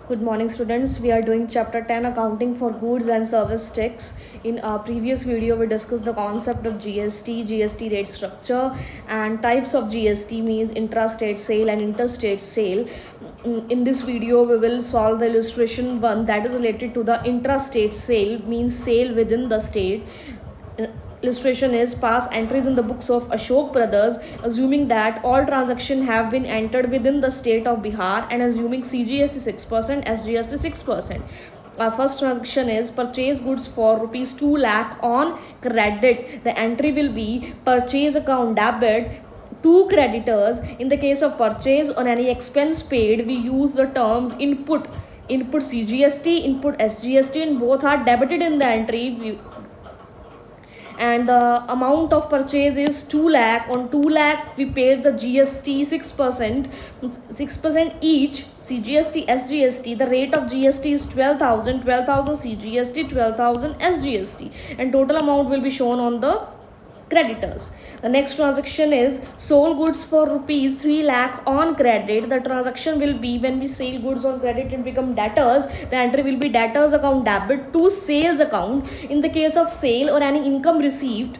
Good morning, students. We are doing chapter 10, accounting for goods and service tax. In our previous video, we discussed the concept of GST, GST rate structure, and types of GST, means intrastate sale and interstate sale. In this video, we will solve the illustration 1 that is related to the intrastate sale, means sale within the state. Illustration is pass entries in the books of Ashok Brothers, assuming that all transactions have been entered within the state of Bihar and assuming CGST 6%, SGST 6%. Our first transaction is purchase goods for rupees 2 lakh on credit. The entry will be purchase account debit to creditors. In the case of purchase on any expense paid, we use the terms input CGST, input SGST, and both are debited in the entry. And the amount of purchase is 2 lakh. On 2 lakh we paid the GST 6% each, CGST, SGST. The rate of GST is 12,000 CGST, 12,000 SGST, and total amount will be shown on the creditors. The next transaction is sold goods for rupees 3 lakh on credit. The transaction will be when we sell goods on credit and become debtors, the entry will be debtors account debit to sales account. In the case of sale or any income received,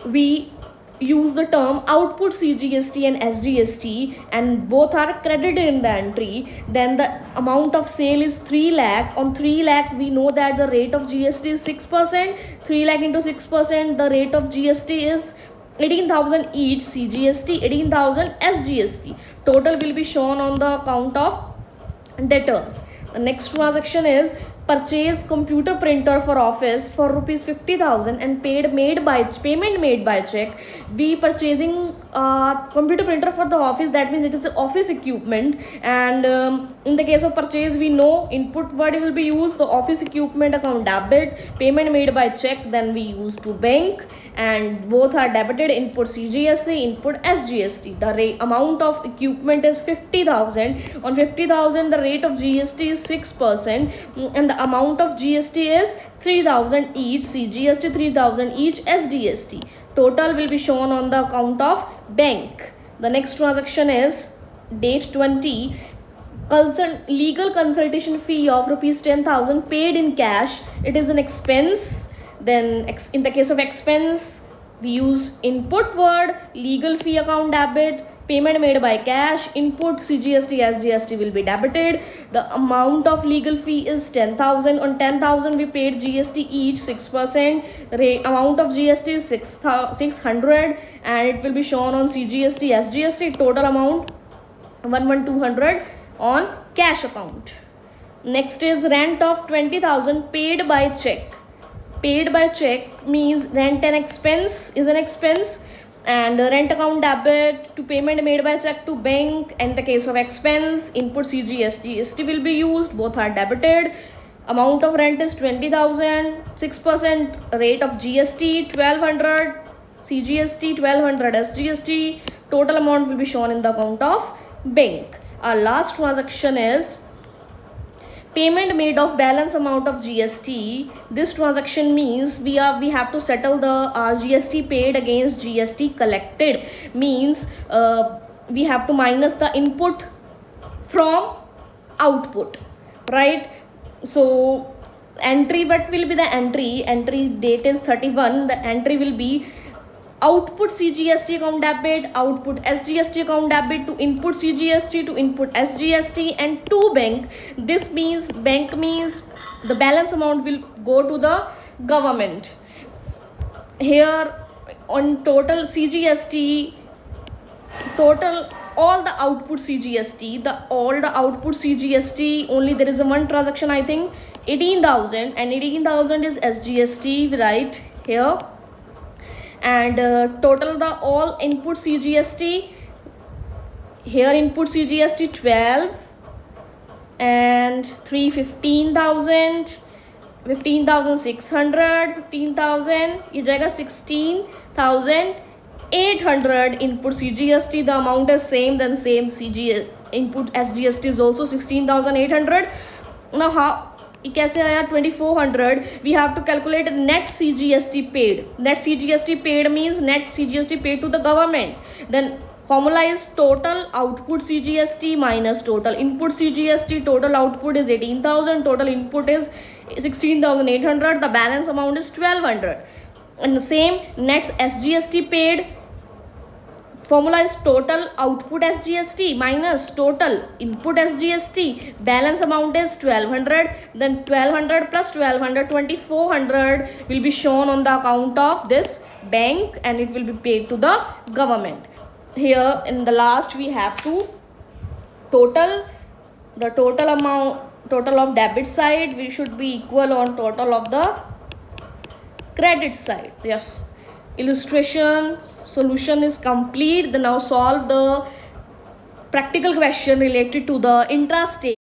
we use the term output CGST and SGST, and both are credited in the entry. Then the amount of sale is 3 lakh. On 3 lakh we know that the rate of GST is 6%. 3 lakh into 6%, the rate of GST is 18,000 each, CGST, 18,000 SGST. Total will be shown on the account of debtors. The next transaction is purchase computer printer for office for rupees 50,000 and payment made by check. We purchasing computer printer for the office, that means it is office equipment. And in the case of purchase, we know input word will be used, the office equipment account debit, payment made by check, then we use to bank, and both are debited, input CGST, input SGST. The amount of equipment is 50,000. On 50,000 the rate of GST is 6%, and the amount of GST is 3,000 each, CGST 3,000 each, SDST. Total will be shown on the account of bank. The next transaction is date 20, legal consultation fee of rupees 10,000 paid in cash. It is an expense. Then in the case of expense, we use input word, legal fee account debit, payment made by cash, input CGST, SGST will be debited. The amount of legal fee is 10,000. On 10,000 we paid GST each 6%. The amount of GST is 600, and it will be shown on CGST, SGST. Total amount 11,200 on cash account. Next is rent of 20,000 paid by check. Paid by check means rent and expense is an expense, and rent account debit to payment made by check to bank. In the case of expense, input CGST, ST will be used, both are debited. Amount of rent is 20,000, 6% rate of GST 1200, CGST 1200, SGST. Total amount will be shown in the account of bank. Our last transaction is payment made of balance amount of GST. This transaction means we have to settle the GST paid against GST collected. Means we have to minus the input from output, right? So entry, what will be the entry date is 31. The entry will be output CGST account debit, output SGST account debit to input CGST to input SGST, and to bank. This means bank means the balance amount will go to the government. Here on total CGST, total all the output CGST, all the output CGST, only there is a one transaction, I think 18,000, and 18,000 is SGST right here. And total the all input CGST, here input CGST 12 and 3 15,000, 15,600, 15,000, ये जाएगा 16,800 input CGST. The amount is same, then same CG input SGST is also 16,800. Now how कैसे आया 2400? We have to calculate net CGST paid. Net CGST paid means net CGST paid to the government. Then Formula is total output CGST minus total input CGST. Total output is 18,000, total input is 16,800, the balance amount is 1200. And the same net SGST paid. Formula is total output SGST minus total input SGST. Balance amount is 1200. Then 1200 plus 1200, 2400 will be shown on the account of this bank and it will be paid to the government. Here in the last we have to total the total amount, total of debit side we should be equal on total of the credit side. Yes, illustration solution is complete. Then now solve the practical question related to the intrastate